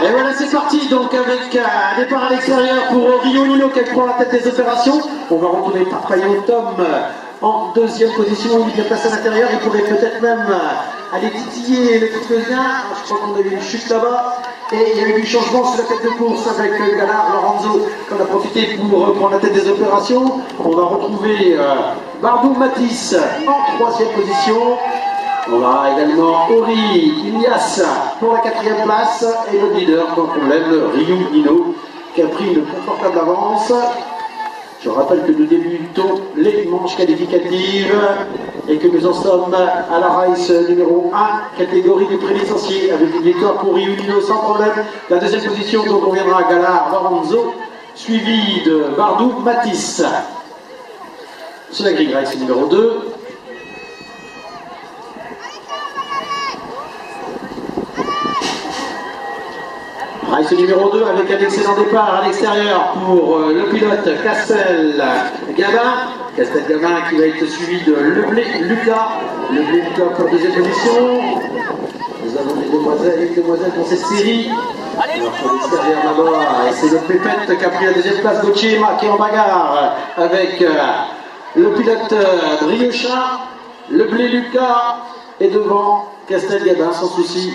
Et voilà, c'est parti donc avec un départ à l'extérieur pour Rio Nino qui prend la tête des opérations. On va retrouver Parpaillon Tom en deuxième position. Il vient passer à l'intérieur. Il pourrait peut-être même aller titiller le Tricosien. Je crois qu'on a eu une chute là-bas. Et il y a eu du changement sur la tête de course avec Galard Lorenzo qui en a profité pour prendre la tête des opérations. On va retrouver Bardou Matisse en troisième position. On aura également Ori Ilias pour la quatrième place et le leader, sans problème, Rio Nino, qui a pris une confortable avance. Je rappelle que nous débutons les manches qualificatives et que nous en sommes à la race numéro 1, catégorie du pré-licencié, avec une victoire pour Rio Nino sans problème. La deuxième position, donc on viendra à Galard Lorenzo, suivi de Bardou Matisse. C'est la grille race numéro 2. Race numéro 2 avec un excellent départ à l'extérieur pour le pilote Castel-Gabin. Castel-Gabin qui va être suivi de Leblé Lucas. Leblé Lucas pour deuxième position. Nous avons les demoiselles et les demoiselles dans cette série. Alors pour l'extérieur là-bas, c'est le Pépette qui a pris la deuxième place. Gauthier-Emma qui est en bagarre avec le pilote Briochin. Leblé Lucas est devant Castel-Gabin sans souci,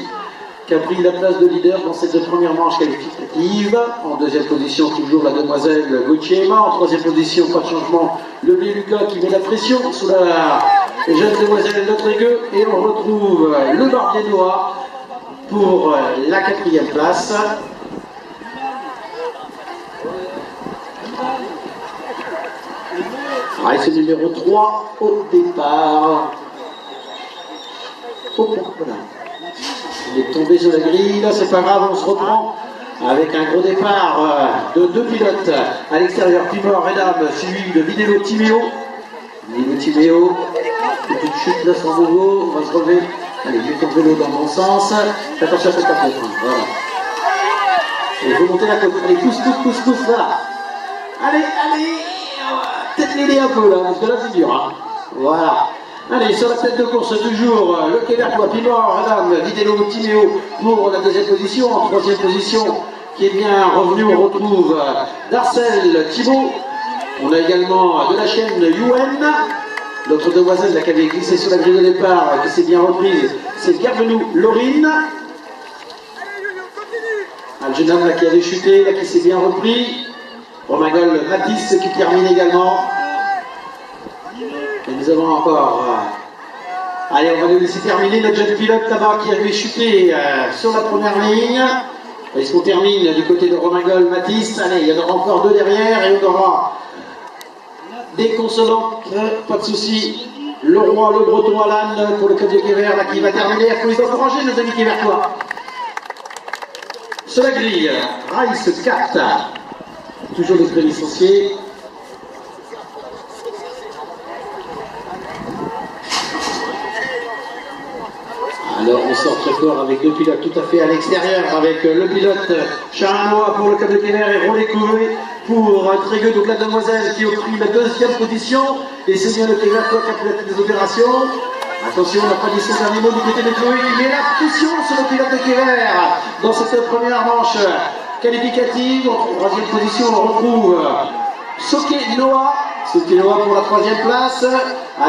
qui a pris la place de leader dans cette première manche qualificative. En deuxième position, toujours la demoiselle Gauthier-Emma. En troisième position, pas de changement, le Lucas qui met la pression sous la jeune demoiselle Notre-Aigueux. Et on retrouve le Barbier Noir pour la quatrième place. Race numéro 3 au départ. Oh, voilà. Il est tombé sur la grille, là c'est pas grave, on se reprend avec un gros départ de deux pilotes à l'extérieur, Pimor et Dame, suivi de Vidéo Timéo. Vidéo Timéo, petite chute là sans nouveau, on va se relever. Allez, je vais tomber l'eau dans mon sens. Attention à cette côte, voilà. Il faut monter la côte, allez, pousse, là. Allez, peut-être l'aider un peu là, parce que là c'est dur, hein. Voilà. Allez, sur la tête de course, toujours le Québecois, Pimor, Madame Vidéo Timéo pour la deuxième position. En troisième position, qui est bien revenu, on retrouve Darcel Thibault. On a également de la chaîne Yuen. L'autre demoiselle là, qui avait glissé sur la grille de départ, qui s'est bien reprise, c'est Bienvenue Laurine. Le jeune homme là, qui avait chuté, là, qui s'est bien repris. Romagol Matisse qui termine également. Et nous avons encore... allez, on va le laisser terminer notre jeune pilote là-bas qui avait chuté sur la première ligne. Est-ce qu'on termine du côté de Romagol Matisse? Allez, il y en aura encore deux derrière et on aura des consolantes, pas de souci. Le roi, le breton Alan pour le club de Quévert là, qui va terminer. Il faut les encourager, nos amis quévertois. Sur la grille, Race 4, toujours des pré-licenciés. Alors on sort très fort avec deux pilotes tout à fait à l'extérieur, avec le pilote Charanois pour le club de Quévert et Rolé Couvé pour Trégueux, donc la demoiselle qui a pris la deuxième position. Et c'est bien le Quévert qui a piloté des opérations. Attention, on n'a pas dit son dernier mot du côté de Chloé qui met la pression sur le pilote de Quévert dans cette première manche qualificative. En troisième position, on retrouve Soké Noah. Soké Noah pour la troisième place.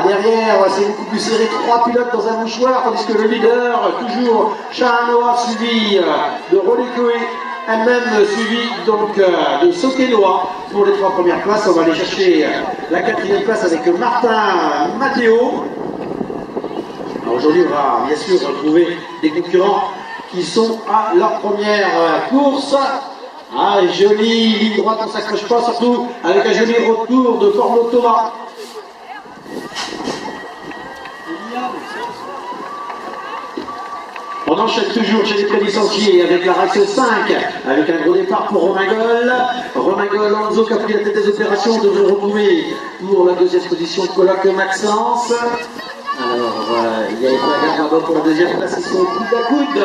Derrière, c'est beaucoup plus serré, trois pilotes dans un mouchoir, tandis que le leader, toujours Charanoa, suivi de Rolé Coé, elle-même suivie donc de Soké Noah pour les trois premières places. On va aller chercher la quatrième place avec Martin Matteo. Aujourd'hui, on va bien sûr retrouver des concurrents qui sont à leur première course. Jolie ligne droite, on ne s'accroche pas, surtout avec un joli retour de Forno Thomas. On enchaîne toujours chez les pré-licenciés avec la race 5, avec un gros départ pour Romagol. Romagol, Anzo qui a pris la tête des opérations, devrait retrouver pour la deuxième position Coloc Maxence. Alors, il y a une bagarre pour la deuxième place, ils sont au coude à coude.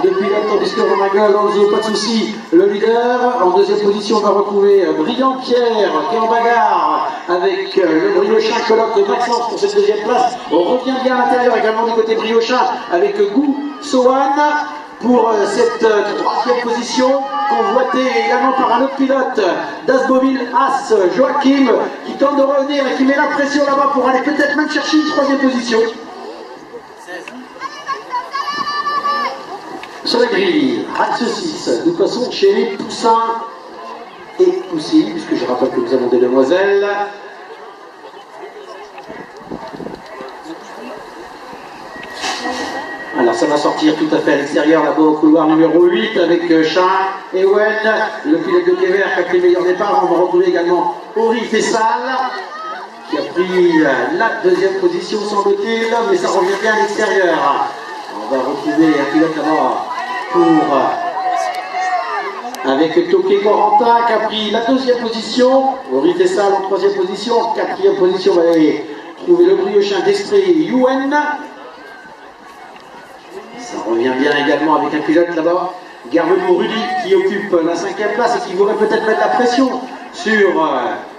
Deux pilotes, tandis que Romagol, Anzo, pas de souci, le leader. En deuxième position, on va retrouver Brillant Pierre qui est en bagarre avec le Briochin Coloc Maxence pour cette deuxième place. On revient bien à l'intérieur également du côté Briochin avec Gou Sohan. pour cette troisième position, convoitée également par un autre pilote d'Asboville As, Joachim, qui tente de revenir et qui met la pression là-bas pour aller peut-être même chercher une troisième position. Sur la grille, Axe 6, nous passons chez les poussins et poussines, puisque je rappelle que nous avons des demoiselles. Alors ça va sortir tout à fait à l'extérieur, là-bas au couloir numéro 8 avec Chan et Wen, le pilote de Kever qui a pris le meilleur départ. On va retrouver également Ori Fessal qui a pris la deuxième position semble-t-il, mais ça revient bien à l'extérieur. On va retrouver un pilote là-bas avec Toké Corentin qui a pris la deuxième position, Ori Fessal en troisième position, en quatrième position on va aller trouver le briochin d'Exprès Yuen. Ça revient bien également avec un pilote là-bas, Garbeau Rudy, qui occupe la cinquième place et qui voudrait peut-être mettre la pression sur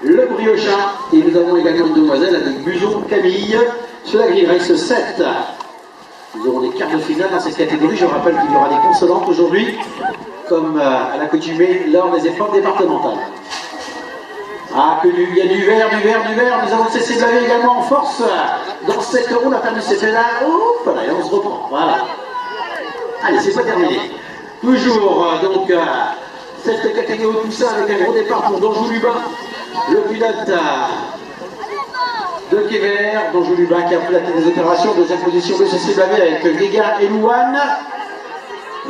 le briochin. Et nous avons également une demoiselle avec Buzon Camille sur la grille race 7. Nous aurons des quarts de finale dans cette catégorie. Je rappelle qu'il y aura des consolantes aujourd'hui, comme à l'accoutumée lors des épreuves départementales. Ah, il y a du vert. Nous avons cessé de laver également en force dans cette roue. On a perdu ses pédales. Hop, là, et on se reprend. Voilà. Allez, c'est pas terminé. Toujours donc cette catégorie tout ça avec un gros départ pour Donjou Lubin, le pilote de Kever. Donjou Lubin qui a pris la tête des opérations. Deuxième position de CC Blavé avec Guéga et Louane.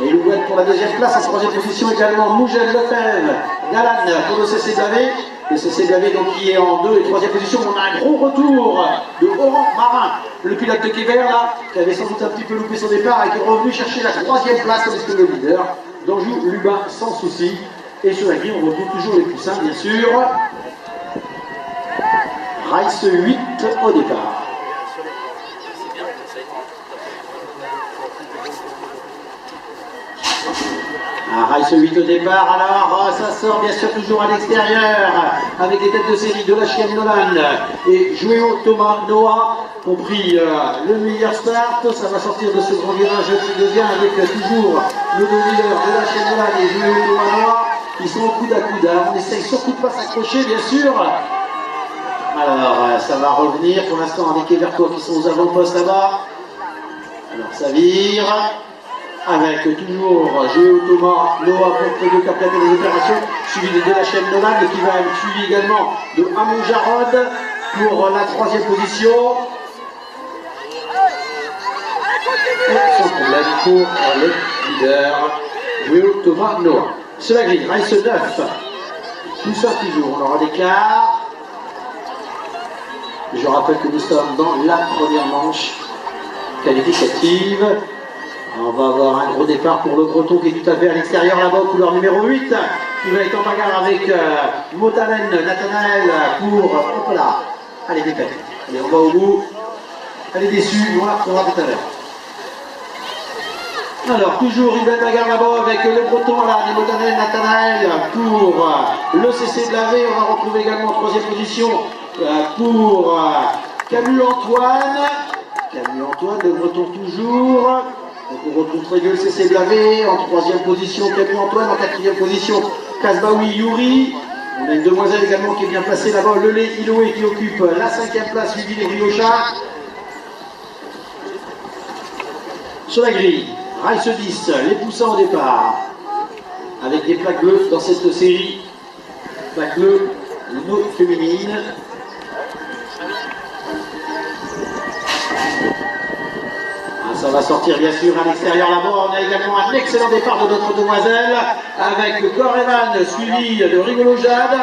Et Louane pour la deuxième place. En troisième position également Mougel Lefebvre, Galan pour le CC Blavé. Le CC Blavé donc qui est en 2 et 3e position. On a un gros retour de Oran Marin, le pilote de Kever là, qui avait sans doute un petit peu loupé son départ et qui est revenu chercher la 3e place comme le leader. Donjou Lubin sans souci. Et sur la grille on retrouve toujours les poussins bien sûr. Race 8 au départ. Race 8 au départ, alors ça sort bien sûr toujours à l'extérieur avec les têtes de série de la chienne Nolan et Joëo Thomas Noah ont pris le meilleur start. Ça va sortir de ce grand virage qui devient avec toujours le leader de la chienne Nolan et Joëo Thomas Noah qui sont au coude à coude. On essaye surtout de ne pas s'accrocher bien sûr. Alors ça va revenir pour l'instant avec Evertois qui sont aux avant-postes là-bas. Alors ça vire. Avec toujours Joëo Thomas Noah pour deux capitaines des opérations, suivi de la chaîne Nolan, qui va être suivi également de Hamon Jarod pour la 3e position. Et sans problème pour le leader Joëo Thomas Noah. C'est la grille, race 9. Tout ça toujours, on aura des quarts. Je rappelle que nous sommes dans la première manche qualificative. On va avoir un gros départ pour le Breton qui est tout à fait à l'extérieur là-bas au couloir numéro 8 qui va être en bagarre avec Motalen Nathanaël pour... Hop là. Allez, dépêche. Allez, on va au bout. Elle est déçue, on la retrouvera tout à l'heure. Alors, toujours une belle bagarre là-bas avec le Breton là, des Motalen Nathanaël pour le CC Blavé. On va retrouver également en 3e position pour Camus Antoine. Camus Antoine, le Breton toujours. Donc on retrouve très bien le CC Blavé, en 3e position Camus Antoine, en 4e position Kasbaoui Yuri. On a une demoiselle également qui est bien placée là-bas, Lelé Iloé qui occupe la 5e place, suivi des Briochards. Sur la grille, race 10, les poussins au départ, avec des plaques bleues dans cette série, plaques bleues non féminines. Ça va sortir bien sûr à l'extérieur là-bas. On a également un excellent départ de notre demoiselle avec Gorevan suivi de Rigolo Jade.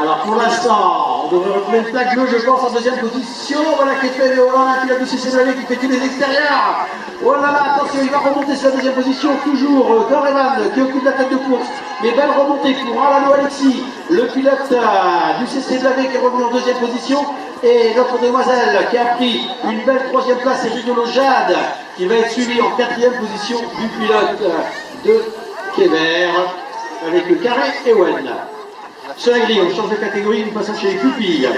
Alors pour l'instant, on devrait retrouver une plaque bleue, je pense, en 2e position. Voilà qui est fait Léolan, qui a du CC Blavé qui fait tous les extérieurs. Oh là là, attention, il va remonter sur la 2e position. Toujours Gorevan qui occupe la tête de course. Mais belle remontée pour Alano Alexis, le pilote du CC Blavé qui est revenu en 2e position. Et notre demoiselle qui a pris une belle 3e place, c'est Rigolo Jade, qui va être suivi en 4e position du pilote de Kever, avec le Carré et Wen. Sur la grille, on change de catégorie, nous passons chez les pupilles.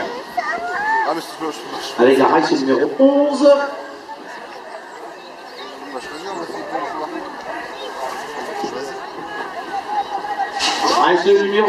Avec la race numéro 11. Ah, ce numéro